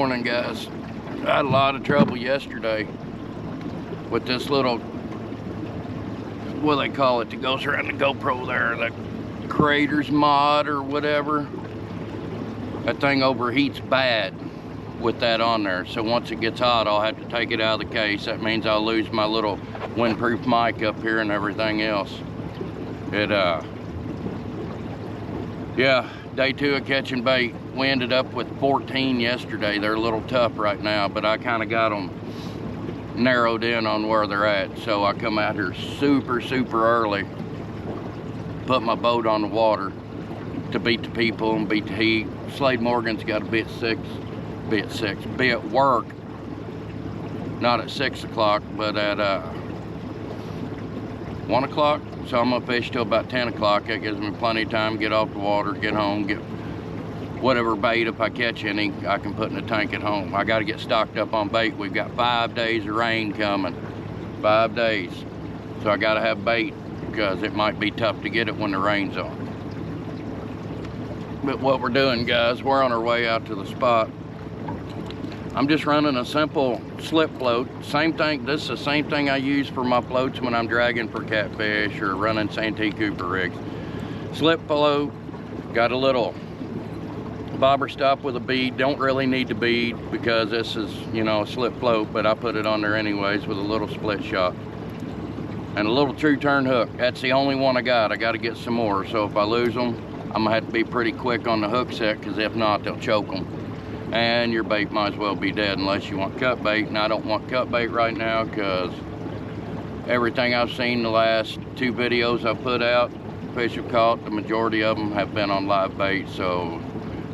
morning, guys. I had a lot of trouble yesterday with this little, what do they call it, that goes around the GoPro there, the creator's mod or whatever. That thing overheats bad with that on there, so once it gets hot I'll have to take it out of the case. That means I'll lose my little windproof mic up here and everything else. Yeah, day 2 of catching bait. We ended up with 14 yesterday. They're a little tough right now, but I kind of got them narrowed in on where they're at. So I come out here super early, put my boat on the water to beat the people and beat the heat. Slade Morgan's got to be at work, not at 6 o'clock, but at 1 o'clock. So I'm gonna fish till about 10 o'clock. That gives me plenty of time to get off the water, get home, get whatever bait, if I catch any, I can put in the tank at home. I got to get stocked up on bait. We've got 5 days of rain coming, 5 days. So I got to have bait because it might be tough to get it when the rain's on. But what we're doing, guys, we're on our way out to the spot. I'm just running a simple slip float. Same thing, this is the same thing I use for my floats when I'm dragging for catfish or running Santee Cooper rigs. Slip float, got a little bobber stop with a bead. Don't really need the bead because this is, you know, a slip float, but I put it on there anyways with a little split shot. And a little true turn hook. That's the only one I got. I got to get some more. So if I lose them, I'm gonna have to be pretty quick on the hook set, because if not, they'll choke them. And your bait might as well be dead unless you want cut bait. And I don't want cut bait right now because everything I've seen the last 2 videos I put out, fish have caught, the majority of them have been on live bait. So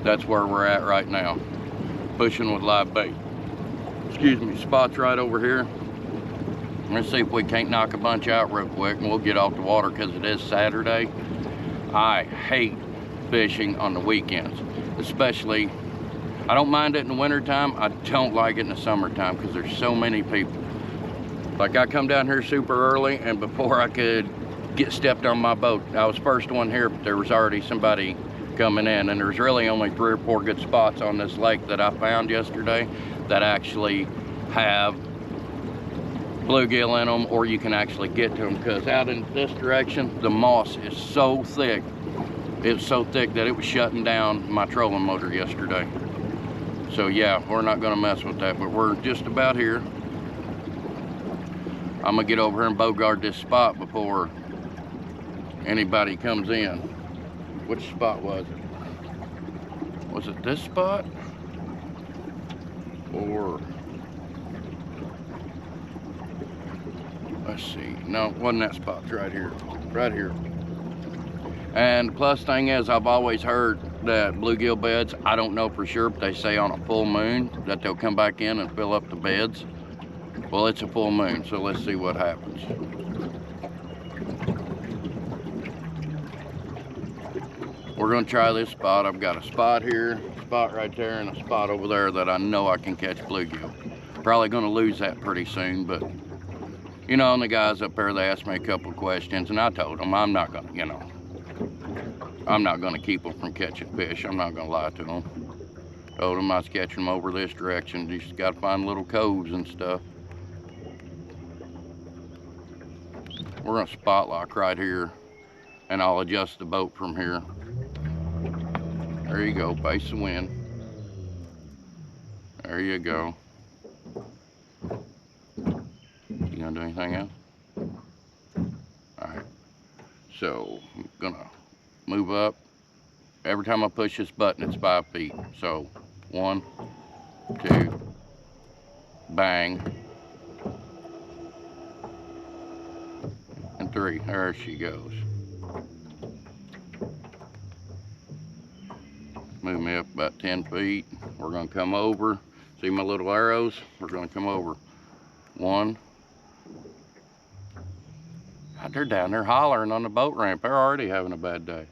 that's where we're at right now, pushing with live bait. Excuse me, spot's right over here. Let's see if we can't knock a bunch out real quick and we'll get off the water, because it is Saturday. I hate fishing on the weekends, especially, I don't mind it in the wintertime. I don't like it in the summertime because there's so many people. Like, I come down here super early, and before I could get stepped on my boat, I was first one here, but there was already somebody coming in, and there's really only 3 or 4 good spots on this lake that I found yesterday that actually have bluegill in them, or you can actually get to them, because out in this direction the moss is so thick. It's so thick that it was shutting down my trolling motor yesterday. So yeah, we're not gonna mess with that, but we're just about here. I'm gonna get over here and bogart this spot before anybody comes in. Which spot was it? Was it this spot? Or, let's see. No, it wasn't that spot. It's right here. Right here. And the plus thing is, I've always heard that bluegill beds, I don't know for sure, but they say on a full moon that they'll come back in and fill up the beds. Well, it's a full moon, so let's see what happens. We're gonna try this spot. I've got a spot here, a spot right there, and a spot over there that I know I can catch bluegill. Probably gonna lose that pretty soon, but you know, and the guys up there, they asked me a couple of questions, and I told them I'm not gonna, you know, I'm not gonna keep them from catching fish. I'm not gonna lie to them. Told them I was catching them over this direction. You just gotta find little coves and stuff. We're gonna spot lock right here, and I'll adjust the boat from here. There you go, face the wind. There you go. You gonna do anything else? Alright. So, I'm gonna move up. Every time I push this button, it's 5 feet. So, 1, 2, bang. And 3, there she goes. Move me up about 10 feet. We're gonna come over. See my little arrows? We're gonna come over. 1. God, they're down there hollering on the boat ramp. They're already having a bad day.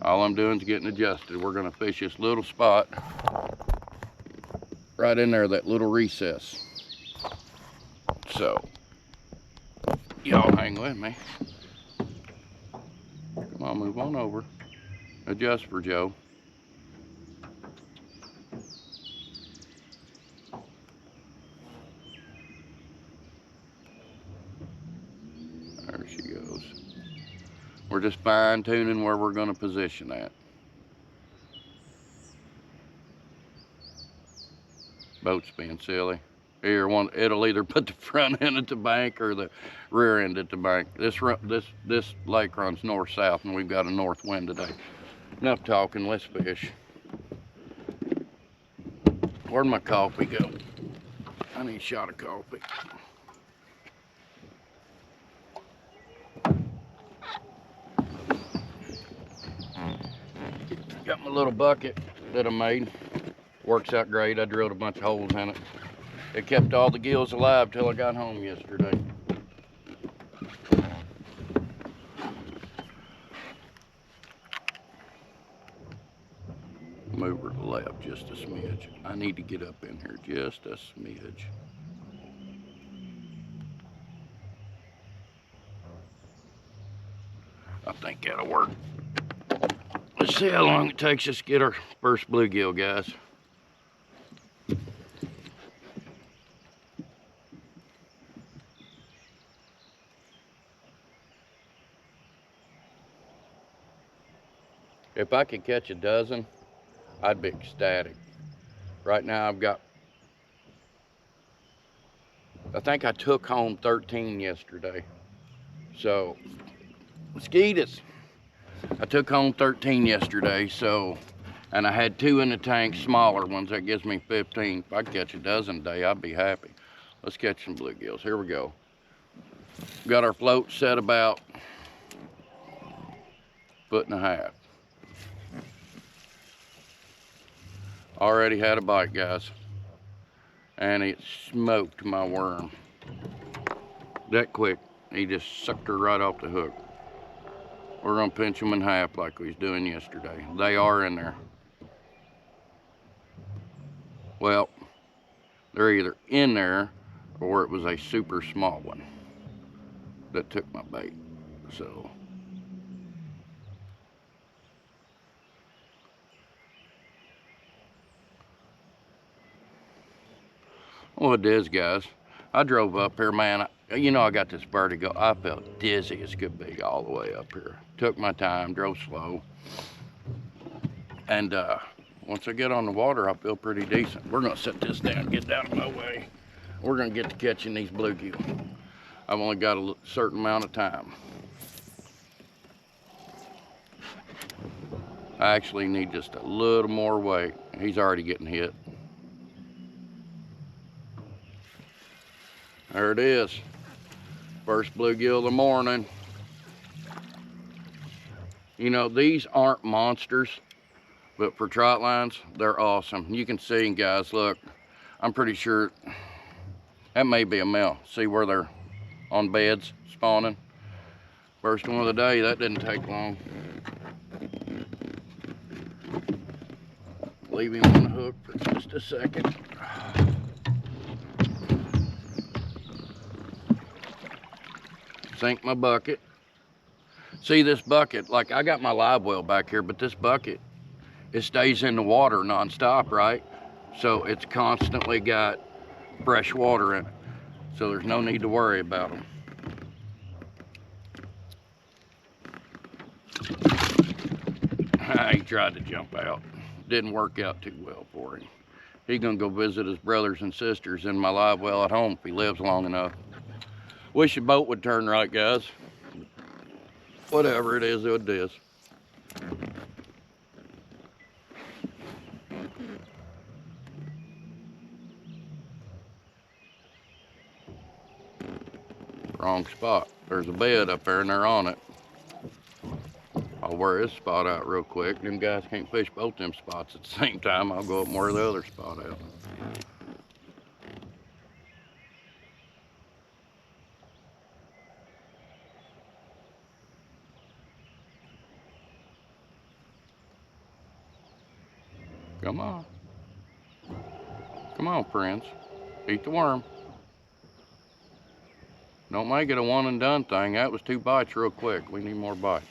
All I'm doing is getting adjusted. We're gonna fish this little spot right in there, that little recess. So, y'all hang with me. Come on, move on over. Adjust for Joe. There she goes. We're just fine tuning where we're going to position that. Boat's being silly. Here, it'll either put the front end at the bank or the rear end at the bank. This lake runs north-south, and we've got a north wind today. Enough talking, let's fish. Where'd my coffee go? I need a shot of coffee. Got my little bucket that I made. Works out great. I drilled a bunch of holes in it. It kept all the gills alive till I got home yesterday. Move her to the left just a smidge. I need to get up in here just a smidge. I think that'll work. Let's see how long it takes us to get our first bluegill, guys. If I could catch a dozen, I'd be ecstatic. Right now I think I took home 13 yesterday. So, mosquitoes. I took home 13 yesterday, so, and I had 2 in the tank, smaller ones. That gives me 15. If I catch a dozen a day, I'd be happy. Let's catch some bluegills. Here we go. Got our float set about 1.5 feet. Already had a bite, guys, and it smoked my worm that quick. He just sucked her right off the hook. We're gonna pinch them in half like we was doing yesterday. They are in there. Well, they're either in there or it was a super small one that took my bait. So well, it is, guys. I drove up here, man. You know, I got this vertigo. I felt dizzy as could be all the way up here. Took my time, drove slow. And once I get on the water, I feel pretty decent. We're gonna set this down, get out of my way. We're gonna get to catching these bluegill. I've only got a certain amount of time. I actually need just a little more weight. He's already getting hit. There it is. First bluegill of the morning. You know, these aren't monsters, but for trot lines, they're awesome. You can see, guys, look, I'm pretty sure that may be a male. See where they're on beds spawning? First one of the day, that didn't take long. Leave him on the hook for just a second. Sink my bucket. See this bucket, like I got my live well back here, but this bucket, it stays in the water nonstop, right? So it's constantly got fresh water in it. So there's no need to worry about them. He tried to jump out. Didn't work out too well for him. He's gonna go visit his brothers and sisters in my live well at home if he lives long enough. Wish the boat would turn right, guys. Whatever it is, it is. Wrong spot. There's a bed up there and they're on it. I'll wear this spot out real quick. Them guys can't fish both them spots at the same time. I'll go up and wear the other spot out. Come on. Come on, Prince. Eat the worm. Don't make it a one and done thing. That was 2 bites real quick. We need more bites.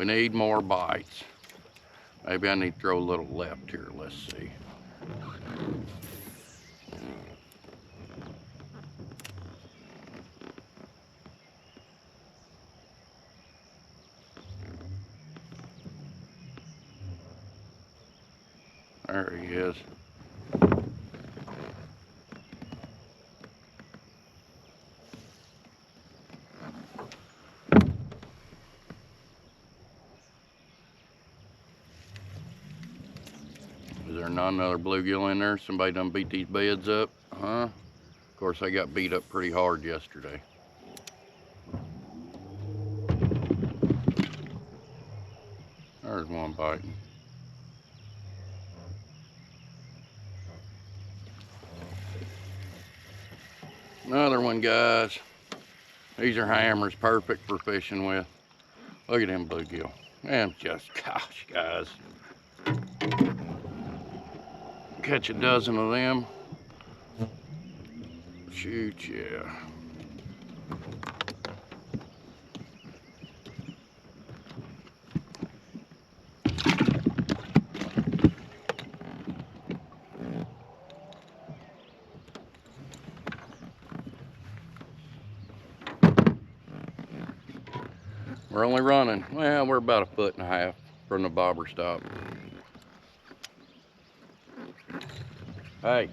We need more bites. Maybe I need to throw a little left here. Let's see. There he is. Is there not another bluegill in there? Somebody done beat these beds up, huh? Of course, they got beat up pretty hard yesterday. There's one biting. Another one, guys. These are hammers, perfect for fishing with. Look at them bluegill. Man, just, gosh, guys. Catch a dozen of them. Shoot, yeah. We're only running, well, we're about 1.5 feet from the bobber stop. Hey.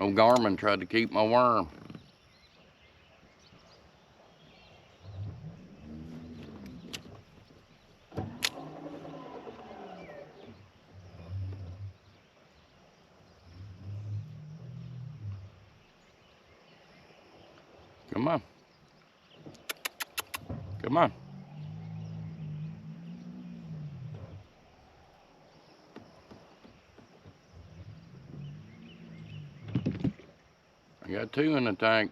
Old Garmin tried to keep my worm. Come on. Come on. I got 2 in the tank.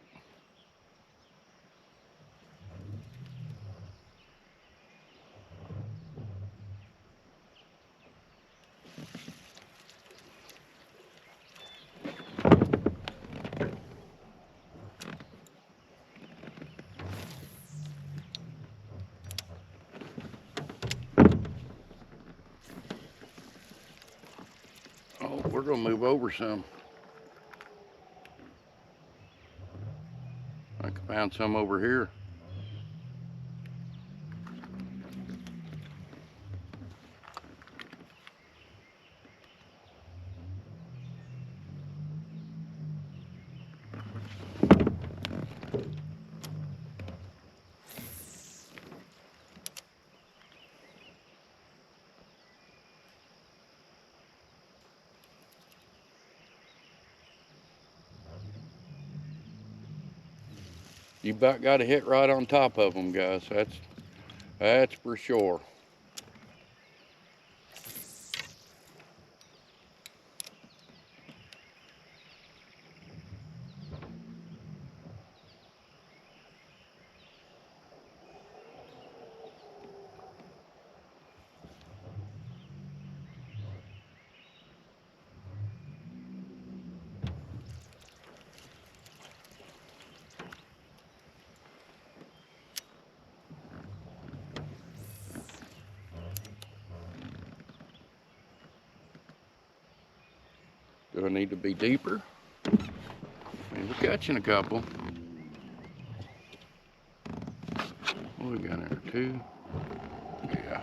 Oh, we're gonna move over some. I found some over here. You about got to hit right on top of them, guys. That's for sure. Do I need to be deeper? And we're catching a couple. What we got there? 2? Yeah.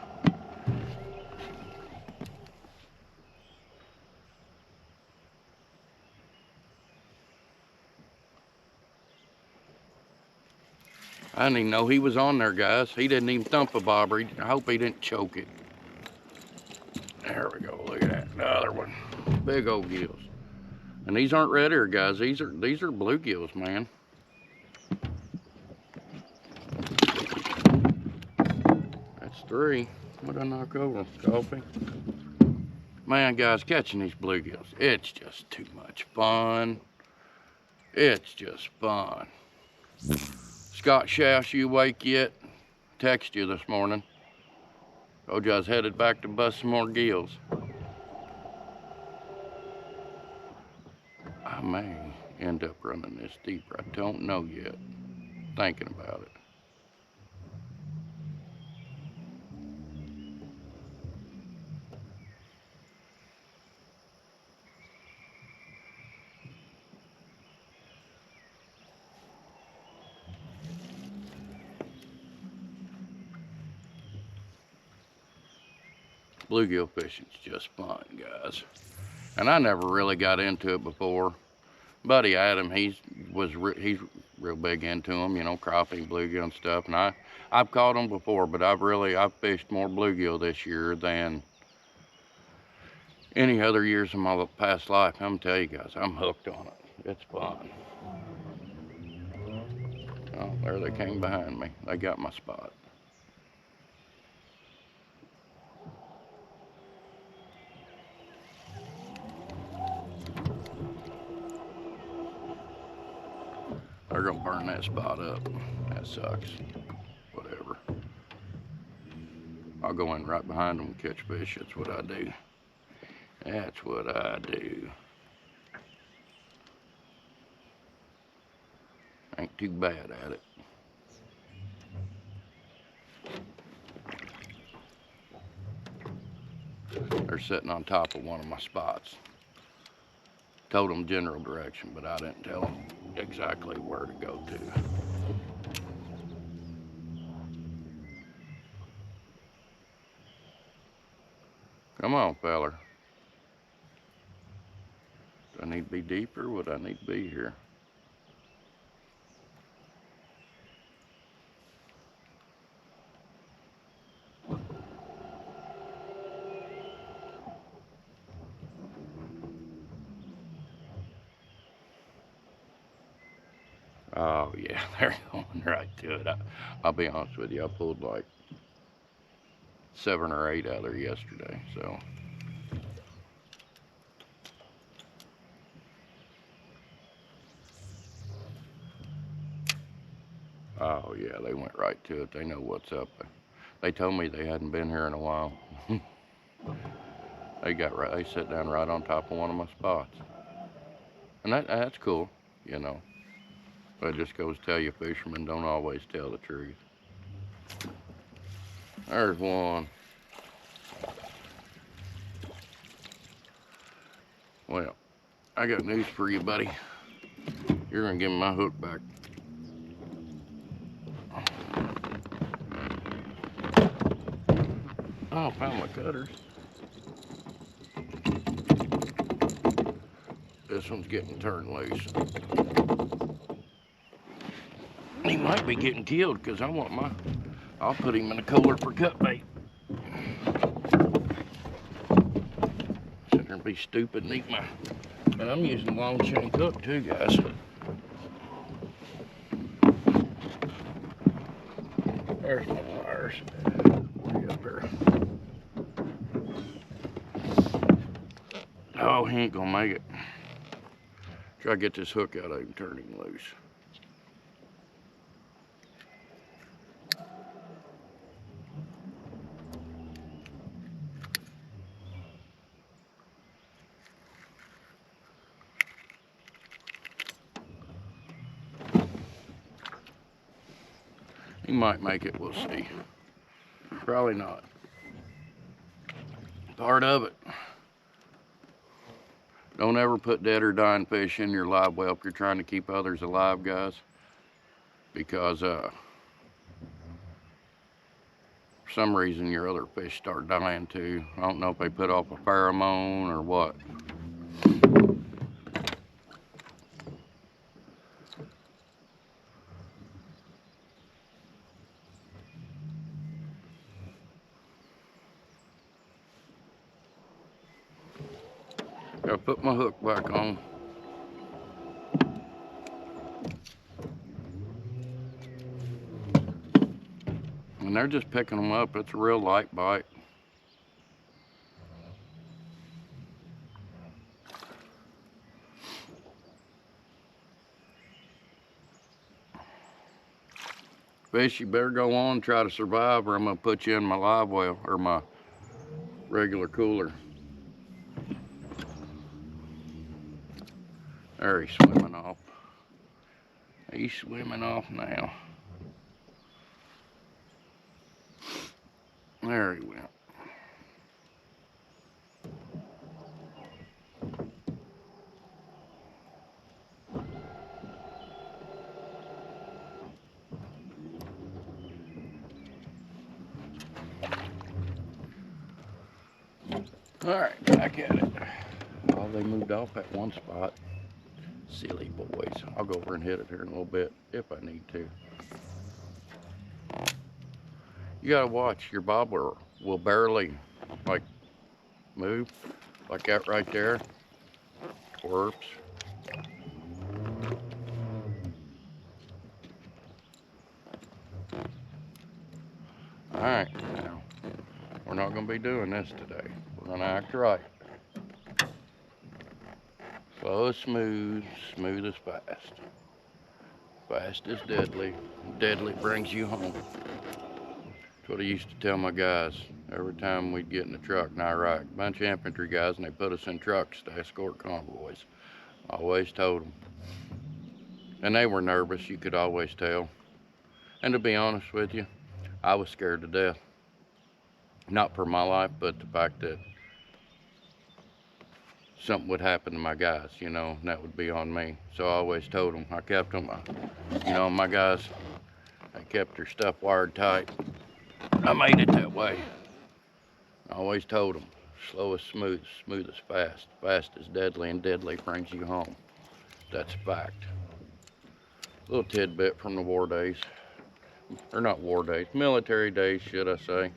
I didn't even know he was on there, guys. He didn't even thump a bobber. I hope he didn't choke it. There we go. Look at that. Another one. Big old gills. And these aren't red ear, guys. These are bluegills, man. That's 3. What did I knock over? Coffee. Man, guys, catching these bluegills, it's just too much fun. It's just fun. Scott Shaft, you awake yet? Text you this morning. Told you I was headed back to bust some more gills. I may end up running this deeper. I don't know yet. Thinking about it. Bluegill fishing's just fun, guys. And I never really got into it before. Buddy Adam, he's real big into them, you know, crappie, bluegill and stuff. And I've caught them before, but I've fished more bluegill this year than any other years in my past life. I'm telling you guys, I'm hooked on it. It's fun. Oh, there they came behind me. They got my spot. They're gonna burn that spot up. That sucks. Whatever. I'll go in right behind them and catch fish. That's what I do. That's what I do. Ain't too bad at it. They're sitting on top of one of my spots. Told them general direction, but I didn't tell them exactly where to go to. Come on, feller. Do I need to be deeper? Would I need to be here? Oh yeah, they're going right to it. I'll be honest with you, I pulled like 7 or 8 out there yesterday, so. Oh yeah, they went right to it. They know what's up. They told me they hadn't been here in a while. They sat down right on top of one of my spots. And that's cool, you know. But it just goes to tell you fishermen don't always tell the truth. There's one. Well, I got news for you, buddy. You're gonna give me my hook back. Oh, I found my cutters. This one's getting turned loose. He might be getting killed because I'll put him in a cooler for cut bait. Sit there and be stupid and eat and I'm using long shank hook too, guys. There's my wires. Way up there. Oh, he ain't gonna make it. Try to get this hook out of him, turn him loose. He might make it, we'll see. Probably not. Part of it. Don't ever put dead or dying fish in your live well if you're trying to keep others alive, guys. Because for some reason your other fish start dying too. I don't know if they put off a pheromone or what. Gotta put my hook back on. And they're just picking them up. It's a real light bite. Fish, you better go on and try to survive or I'm gonna put you in my live well or my regular cooler. There, he's swimming off. He's swimming off now. There he went. All right, back at it. Oh, they moved off at one spot. Silly boys. I'll go over and hit it here in a little bit if I need to. You gotta watch. Your bobbler will barely like move like that right there. Twerps. All right, now we're not gonna be doing this today. We're gonna act right. Slow is smooth, smooth is fast. Fast is deadly, deadly brings you home. That's what I used to tell my guys every time we'd get in the truck in Iraq. Bunch of infantry guys, and they put us in trucks to escort convoys. Always told them. And they were nervous, you could always tell. And to be honest with you, I was scared to death. Not for my life, but the fact that something would happen to my guys, you know, and that would be on me. So I always told them, I kept them, you know, my guys, they kept their stuff wired tight. I made it that way. I always told them, slow is smooth, smooth is fast. Fast is deadly, and deadly brings you home. That's a fact. A little tidbit from the war days. Or not war days, military days, should I say.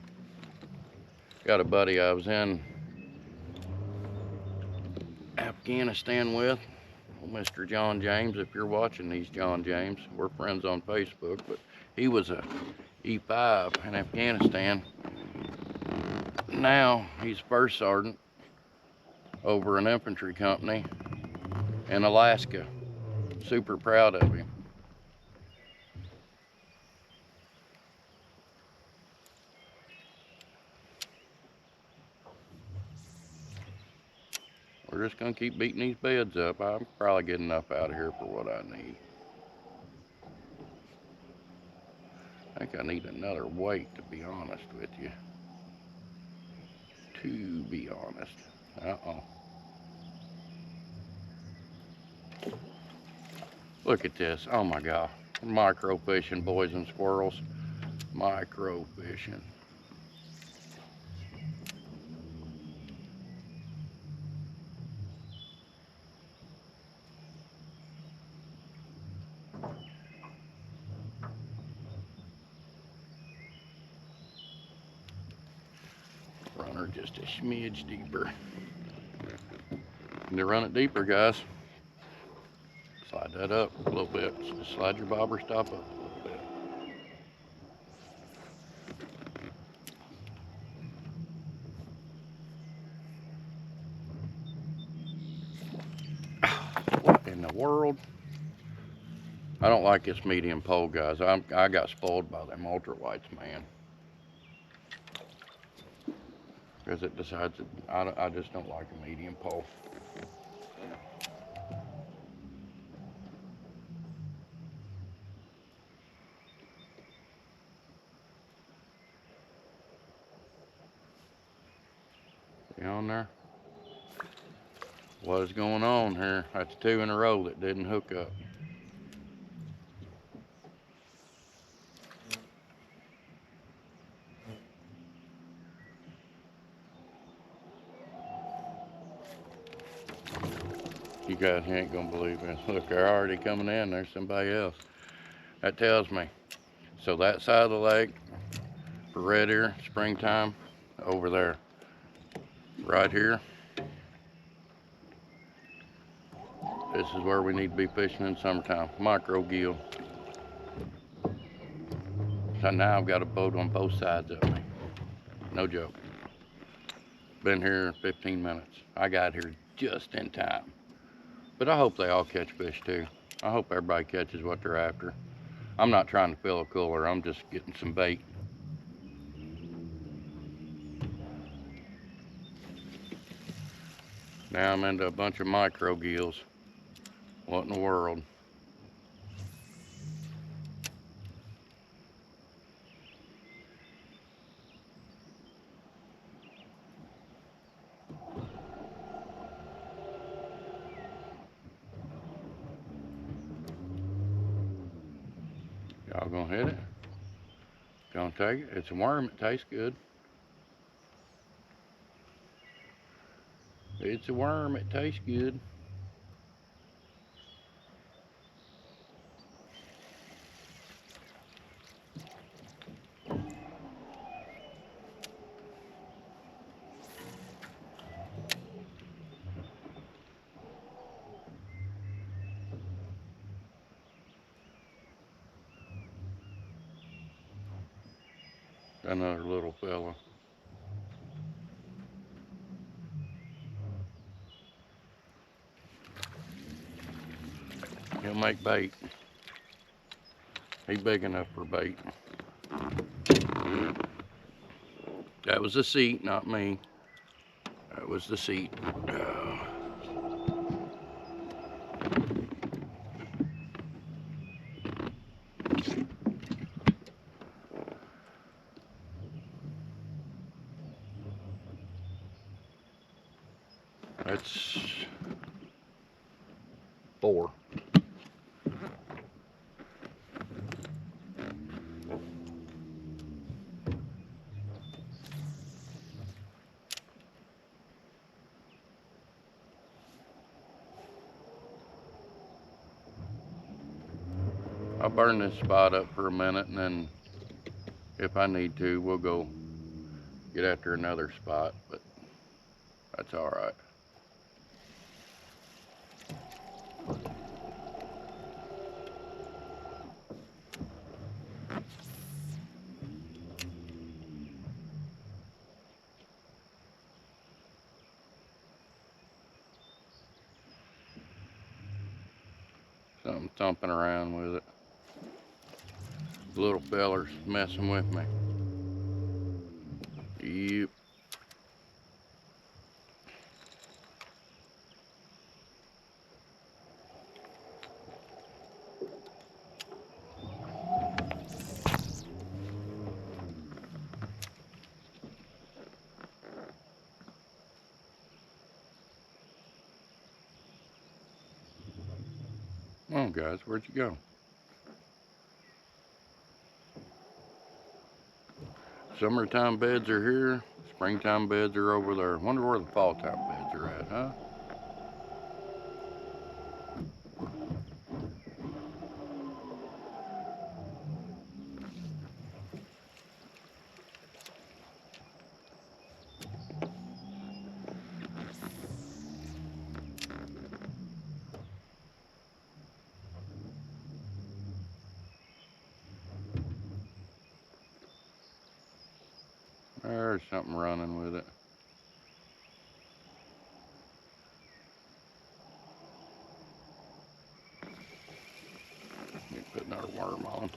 Got a buddy I was in Afghanistan with, Mr. John James. If you're watching these, John James, we're friends on Facebook, but he was a E5 in Afghanistan. Now he's first sergeant over an infantry company in Alaska. Super proud of him. We're just gonna keep beating these beds up. I'm probably getting enough out of here for what I need. I think I need another weight, to be honest with you. To be honest. Uh-oh. Look at this. Oh my God. Micro fishing, boys and squirrels. Micro fishing. Runner just a smidge deeper. And to run it deeper, guys, slide that up a little bit. Just slide your bobber stop up a little bit. What in the world? I don't like this medium pole, guys. I got spoiled by them ultralights, man. Because it decides that I just don't like a medium pole. You on there? What is going on here? That's two in a row that didn't hook up. You guys ain't gonna believe this. Look, they're already coming in. There's somebody else. That tells me. So that side of the lake for red ear, springtime, over there. Right here. This is where we need to be fishing in summertime. Micro gill. So now I've got a boat on both sides of me. No joke. Been here 15 minutes. I got here just in time. But I hope they all catch fish too. I hope everybody catches what they're after. I'm not trying to fill a cooler. I'm just getting some bait. Now I'm into a bunch of micro gills. What in the world? Y'all gonna hit it? Gonna take it? It's a worm. It tastes good. It's a worm, it tastes good. Another little fella. He'll make bait. He's big enough for bait. That was the seat, not me. That was the seat. That's 4. I'll burn this spot up for a minute, and then if I need to, we'll go get after another spot, but that's all right. Something thumping around with it. The little feller's messing with me. Yep. Come on, guys, where'd you go? Summertime beds are here. Springtime beds are over there. Wonder where the fall time beds are at, huh? There's something running with it. Let me put another worm on.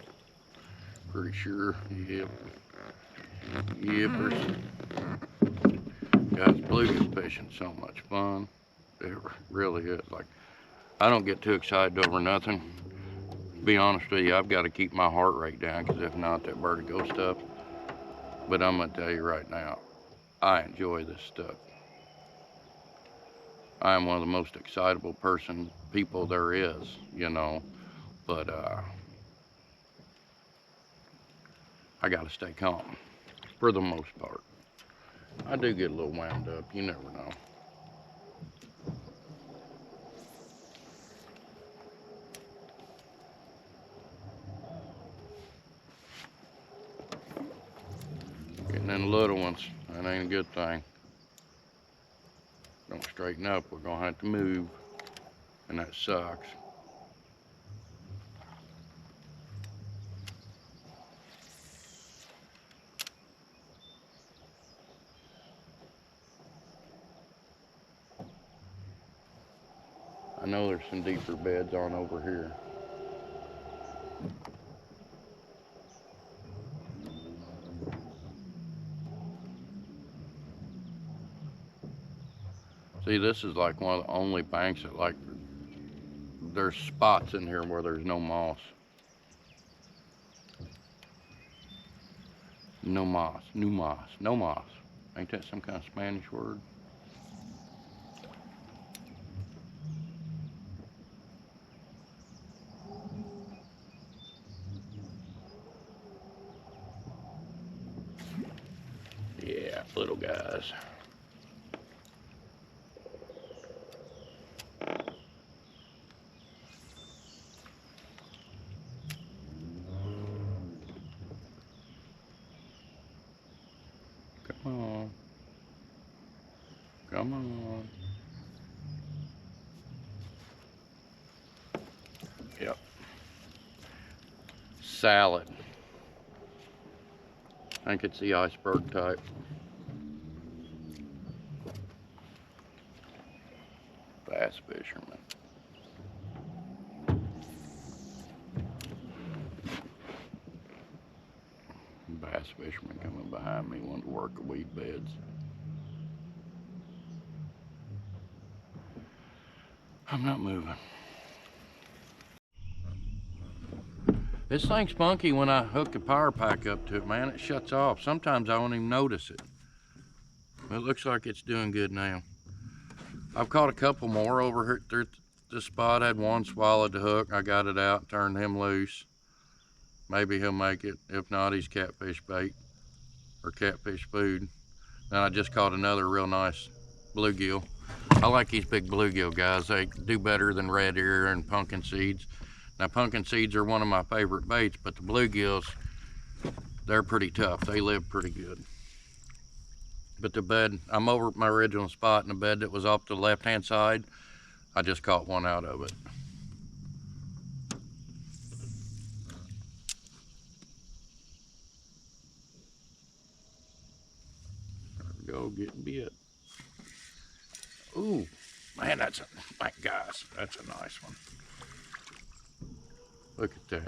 Pretty sure. Yep. Yippers. Guys, bluegill fishing so much fun. It really is. Like, I don't get too excited over nothing. To be honest with you, I've got to keep my heart rate down, because if not, that vertigo stuff. But I'm going to tell you right now, I enjoy this stuff. I am one of the most excitable people there is, you know. But I got to stay calm for the most part. I do get a little wound up, you never know. Getting in the little ones, that ain't a good thing. Don't straighten up, we're gonna have to move, and that sucks. I know there's some deeper beds on over here. See, this is like one of the only banks that, like, there's spots in here where there's no moss. No moss, no moss, no moss. Ain't that some kind of Spanish word? Yeah, little guys. Come on. Yep. Salad. I think it's the iceberg type. Bass fisherman. Bass fisherman coming behind me wanting to work the weed beds. I'm not moving. This thing's funky when I hook the power pack up to it, man. It shuts off. Sometimes I won't even notice it. It looks like it's doing good now. I've caught a couple more over here through the spot. I had one swallowed the hook. I got it out, turned him loose. Maybe he'll make it. If not, he's catfish bait or catfish food. Then I just caught another real nice bluegill. I like these big bluegill, guys. They do better than red ear and pumpkin seeds. Now, pumpkin seeds are one of my favorite baits, but the bluegills, they're pretty tough. They live pretty good. But the bed, I'm over at my original spot, and the bed that was off the left-hand side, I just caught one out of it. There we go, getting bit. Ooh, man, that's a, my gosh, that's a nice one. Look at that.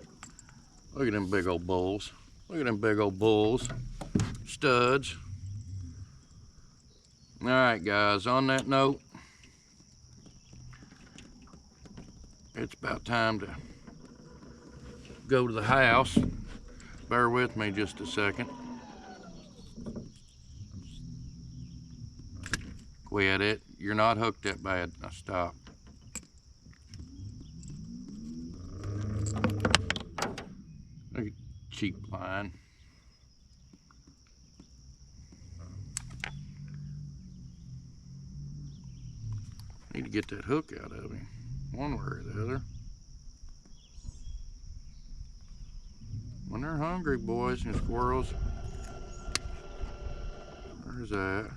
Look at them big old bulls. Look at them big old bulls. Studs. All right, guys, on that note, it's about time to go to the house. Bear with me just a second. Quit it. You're not hooked that bad. Now stop. Look at cheap line. Need to get that hook out of him, one way or the other. When they're hungry, boys and squirrels. Where's that?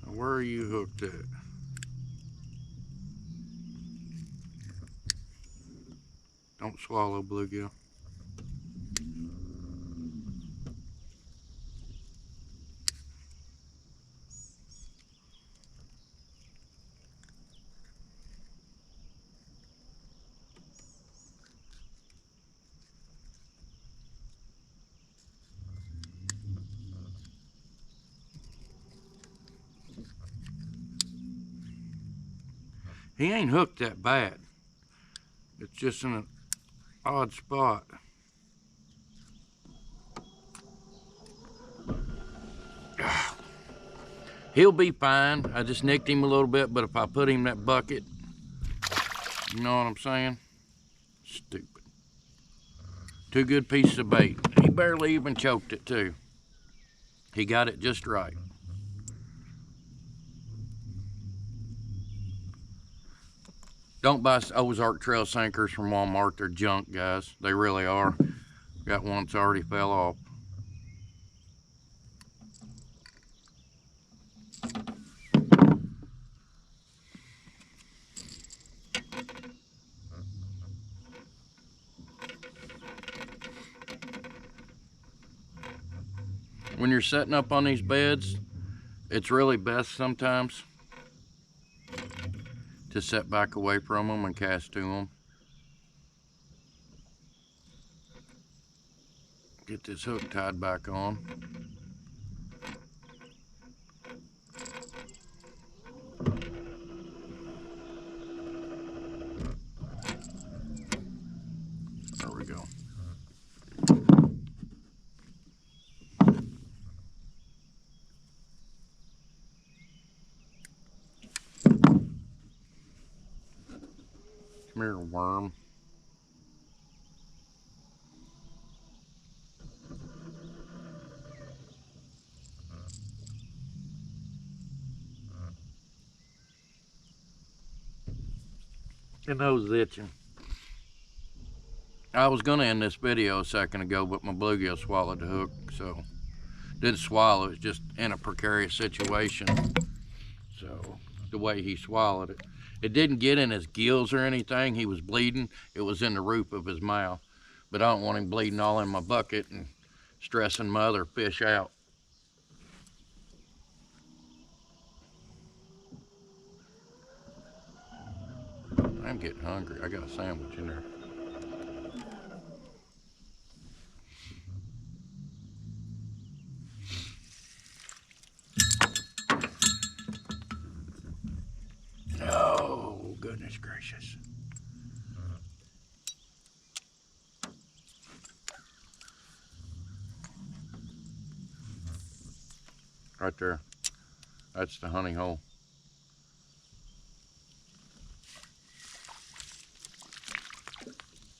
Now, where are you hooked at? Don't swallow, bluegill. He ain't hooked that bad. It's just in an odd spot. He'll be fine. I just nicked him a little bit, but if I put him in that bucket, you know what I'm saying? Stupid. Two good pieces of bait. He barely even choked it too. He got it just right. Don't buy Ozark Trail sinkers from Walmart. They're junk, guys. They really are. Got one that's already fell off. When you're setting up on these beds, it's really best sometimes to set back away from them and cast to them. Get this hook tied back on. There we go. Come here, worm. Your nose is itching. I was gonna end this video a second ago, but my bluegill swallowed the hook, so Didn't swallow, it's just in a precarious situation. So the way he swallowed it. It didn't get in his gills or anything. He was bleeding. It was in the roof of his mouth. But I don't want him bleeding all in my bucket and stressing my other fish out. I'm getting hungry. I got a sandwich in there. Oh, goodness gracious. Right there. That's the honey hole.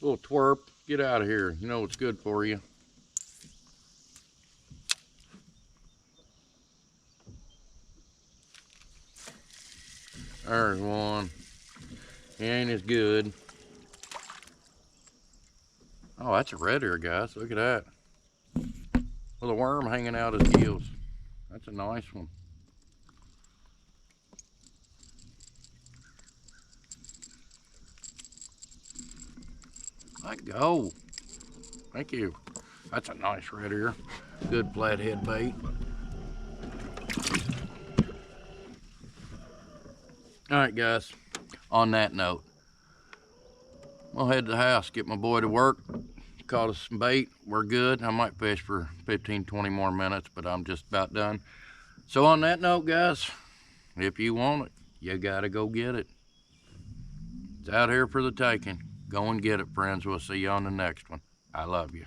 Little twerp, get out of here. You know what's good for you. There's one. He ain't as good. Oh, that's a red ear, guys. Look at that. With a worm hanging out his gills. That's a nice one. Let go. Thank you. That's a nice red ear. Good flathead bait. All right, guys. On that note, I'll head to the house, get my boy to work. Caught us some bait. We're good. I might fish for 15, 20 more minutes, but I'm just about done. So on that note, guys, if you want it, you gotta go get it. It's out here for the taking. Go and get it, friends. We'll see you on the next one. I love you.